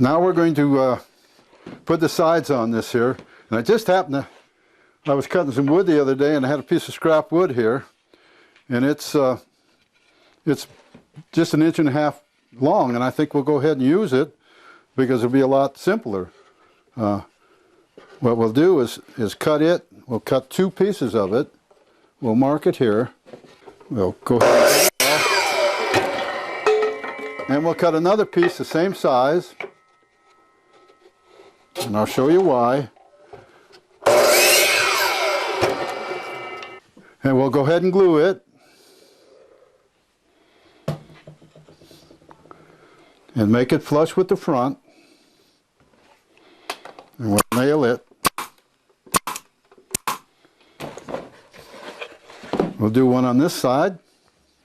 Now we're going to put the sides on this here. And I just happened to, I was cutting some wood the other day and I had a piece of scrap wood here. And it's just 1.5 inches long, and I think we'll go ahead and use it because it'll be a lot simpler. What we'll do is cut it. We'll cut 2 pieces of it. We'll mark it here. We'll go ahead and we'll cut another piece the same size, and I'll show you why. And we'll go ahead and glue it. And make it flush with the front. And we'll nail it. We'll do one on this side,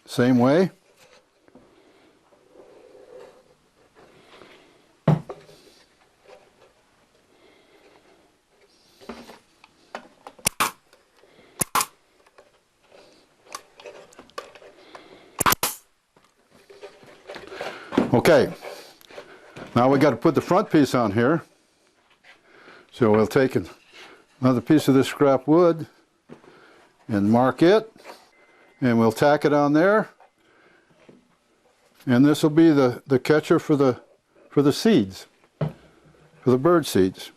same way. Okay, now we got to put the front piece on here. So we'll take another piece of this scrap wood and mark it, and we'll tack it on there. And this will be the catcher for the seeds, for the bird seeds.